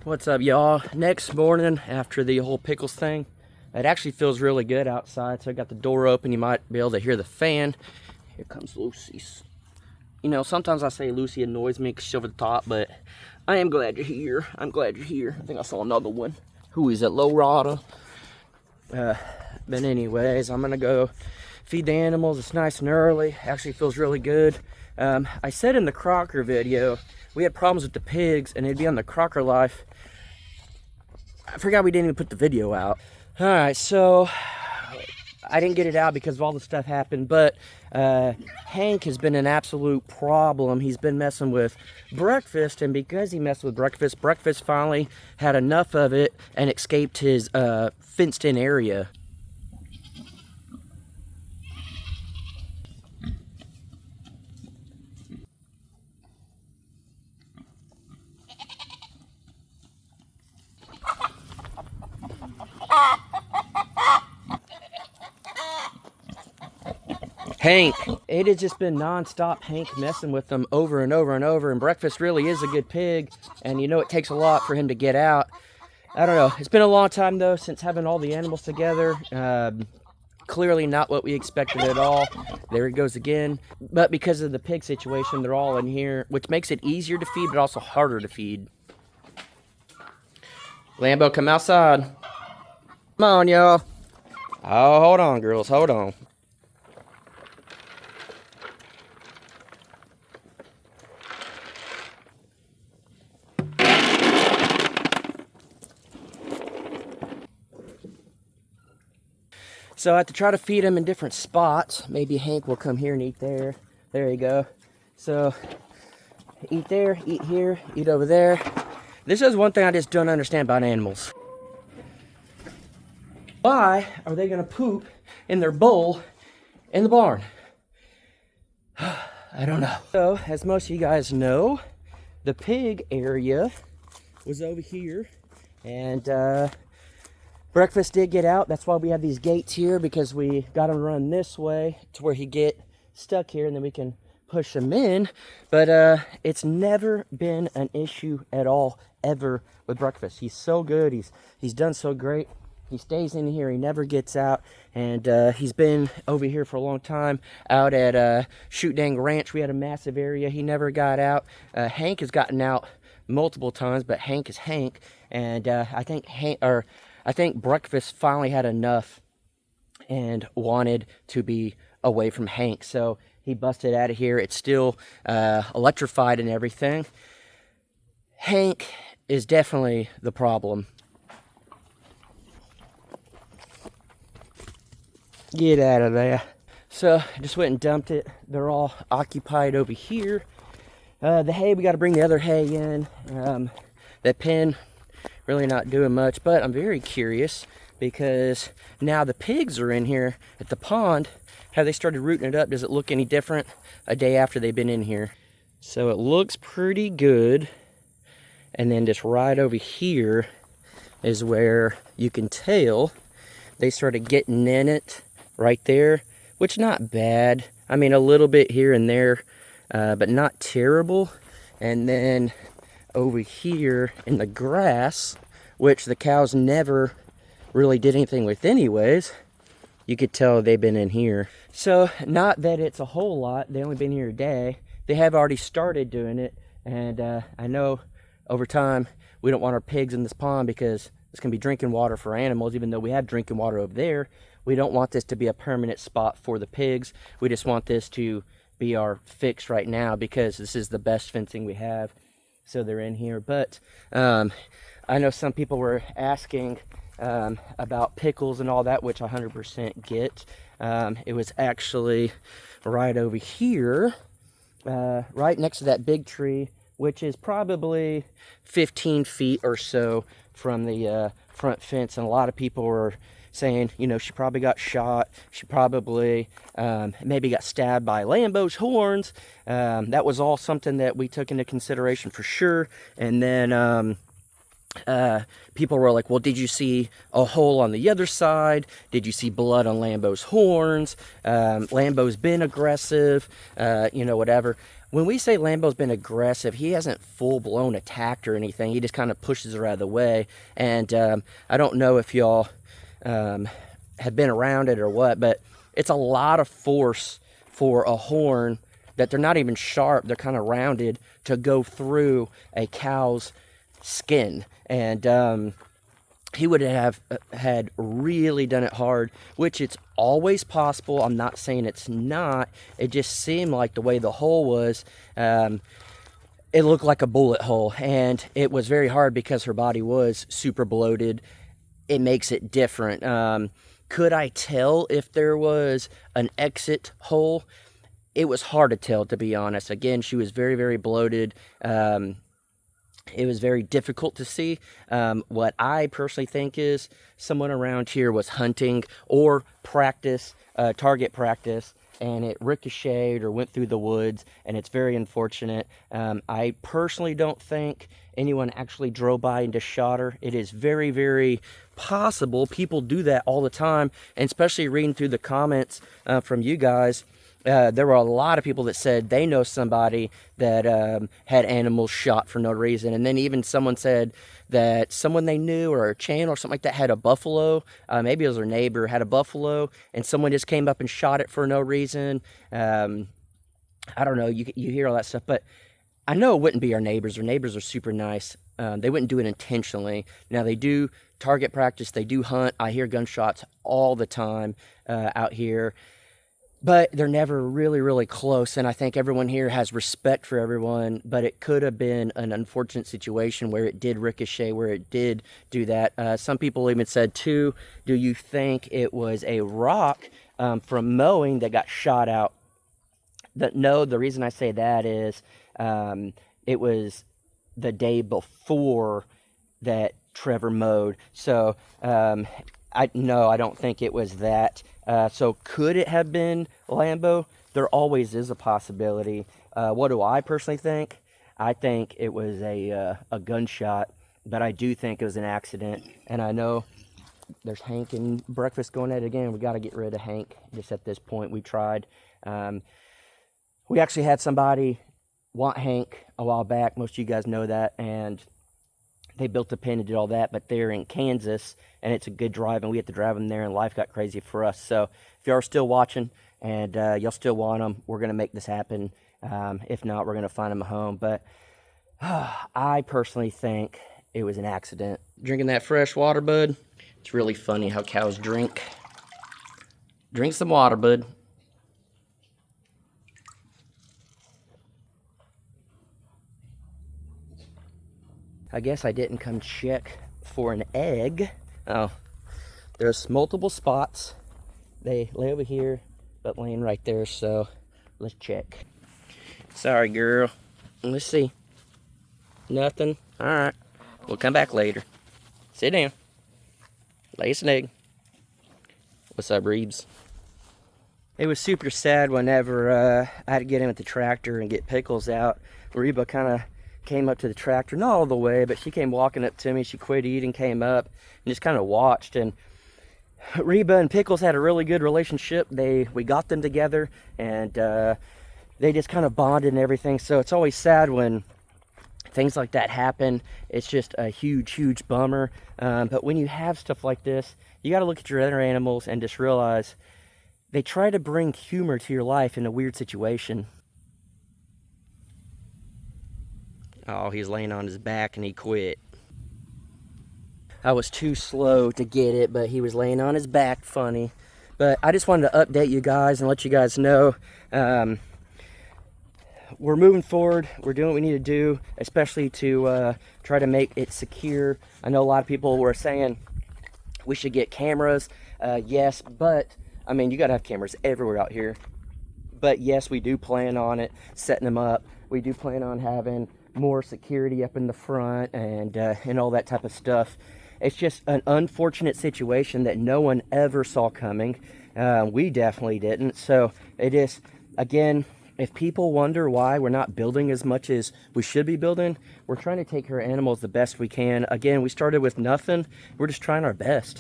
What's up, y'all? Next morning after the whole pickles thing, it actually feels really good outside. So I got the door open. You might be able to hear the fan. Here comes Lucy's. You know, sometimes I say Lucy annoys me because she's over the top, but I am glad you're here. I'm glad you're here. I think I saw another one. Who is it? Low Rada. But anyways, I'm gonna go feed the animals. It's nice and early. Actually feels really good. I said in the Crocker video, we had problems with the pigs, and it'd be on the Crocker life. I forgot we didn't even put the video out. All right, so I didn't get it out because of all the stuff happened, but Hank has been an absolute problem. He's been messing with Breakfast, and because he messed with Breakfast, Breakfast finally had enough of it and escaped his fenced-in area. Hank, it has just been non-stop Hank messing with them over and over and over, and Breakfast really is a good pig, and you know it takes a lot for him to get out. I don't know, it's been a long time though since having all the animals together. Clearly not what we expected at all. There he goes again. But because of the pig situation, they're all in here, which makes it easier to feed but also harder to feed. Lambo, come outside. Come on, y'all. Oh, hold on, girls, hold on. So I have to try to feed him in different spots. Maybe Hank will come here and eat there. There you go. So eat there, eat here, eat over there. This is one thing I just don't understand about animals. Why are they gonna poop in their bowl in the barn? I don't know. So as most of you guys know, the pig area was over here, and Breakfast did get out. That's why we have these gates here, because we got him to run this way to where he get stuck here, and then we can push him in. But it's never been an issue at all, ever, with Breakfast. He's so good. He's done so great. He stays in here. He never gets out. And he's been over here for a long time. Out at Shoot Dang Ranch, we had a massive area. He never got out. Hank has gotten out multiple times, but Hank is Hank. And I think Breakfast finally had enough and wanted to be away from Hank. So he busted out of here. It's still electrified and everything. Hank is definitely the problem. Get out of there. So I just went and dumped it. They're all occupied over here. The hay, we got to bring the other hay in. That pen, really not doing much, but I'm very curious because now the pigs are in here at the pond. Have they started rooting it up? Does it look any different a day after they've been in here? So it looks pretty good. And then just right over here is where you can tell they started getting in it right there, which not bad. I mean, a little bit here and there, but not terrible. And then over here in the grass, which the cows never really did anything with anyways, you could tell they've been in here. So not that it's a whole lot, they only been here a day. They have already started doing it, and I know over time we don't want our pigs in this pond because it's gonna be drinking water for animals. Even though we have drinking water over there, we don't want this to be a permanent spot for the pigs. We just want this to be our fix right now because this is the best fencing we have. So they're in here. But I know some people were asking about pickles and all that, which I 100% get. It was actually right over here, right next to that big tree, which is probably 15 feet or so from the front fence. And a lot of people were saying, you know, she probably got shot. She probably maybe got stabbed by Lambo's horns. That was all something that we took into consideration for sure. And then people were like, well, did you see a hole on the other side? Did you see blood on Lambo's horns? Lambo's been aggressive, you know, whatever. when we say Lambo's been aggressive, he hasn't full-blown attacked or anything. He just kind of pushes her out of the way. And I don't know if y'all have been around it or what, but it's a lot of force for a horn that they're not even sharp. They're kind of rounded to go through a cow's skin. And he would have had really done it hard, which it's always possible. I'm not saying it's not. It just seemed like the way the hole was, it looked like a bullet hole. And it was very hard because her body was super bloated. It makes it different. Could I tell if there was an exit hole? It was hard to tell, to be honest. Again, she was very, very bloated. It was very difficult to see. What I personally think is someone around here was hunting or practice, target practice, and it ricocheted or went through the woods, and it's very unfortunate. I personally don't think anyone actually drove by and just shot her. It is very, very possible. People do that all the time, and especially reading through the comments from you guys. There were a lot of people that said they know somebody that had animals shot for no reason. And then even someone said that someone they knew or a channel or something like that had a buffalo. Maybe it was their neighbor, had a buffalo, and someone just came up and shot it for no reason. I don't know. You hear all that stuff. But I know it wouldn't be our neighbors. Our neighbors are super nice. They wouldn't do it intentionally. Now, they do target practice. They do hunt. I hear gunshots all the time out here. But they're never really, really close, and I think everyone here has respect for everyone, but it could have been an unfortunate situation where it did ricochet, where it did do that. Some people even said, too, do you think it was a rock from mowing that got shot out? No, the reason I say that is it was the day before that Trevor mowed. So, I don't think it was that. So could it have been Lambo? There always is a possibility. What do I personally think? I think it was a gunshot, but I do think it was an accident. And I know there's Hank and breakfast going at it again. We got to get rid of Hank just at this point. We tried. We actually had somebody want Hank a while back. Most of you guys know that. And they built a pen and did all that, but they're in Kansas, and it's a good drive, and we have to drive them there, and life got crazy for us. So if y'all are still watching, and y'all still want them, we're going to make this happen. If not, we're going to find them a home. But I personally think it was an accident. Drinking that fresh water, bud. It's really funny how cows drink. Drink some water, bud. I guess I didn't come check for an egg. Oh, there's multiple spots. They lay over here, but laying right there, so let's check. Sorry, girl. Let's see. Nothing? Alright. We'll come back later. Sit down. Lay us an egg. What's up, Reebs? It was super sad whenever I had to get in with the tractor and get pickles out. Reba kind of came up to the tractor, not all the way, but she came walking up to me. She quit eating, came up, and just kind of watched. And Reba and Pickles had a really good relationship. We got them together, and they just kind of bonded and everything. So it's always sad when things like that happen. It's just a huge, huge bummer. But when you have stuff like this, you got to look at your other animals and just realize they try to bring humor to your life in a weird situation. Oh, he's laying on his back and he quit. I was too slow to get it, but he was laying on his back funny. But I just wanted to update you guys and let you guys know we're moving forward. We're doing what we need to do, especially to try to make it secure. I know a lot of people were saying we should get cameras. Yes, but I mean, you got to have cameras everywhere out here. But yes, we do plan on it, setting them up. We do plan on having more security up in the front and all that type of stuff. It's just an unfortunate situation that no one ever saw coming. We definitely didn't. So it is, again, if people wonder why we're not building as much as we should be building, we're trying to take care of animals the best we can. Again, we started with nothing. We're just trying our best.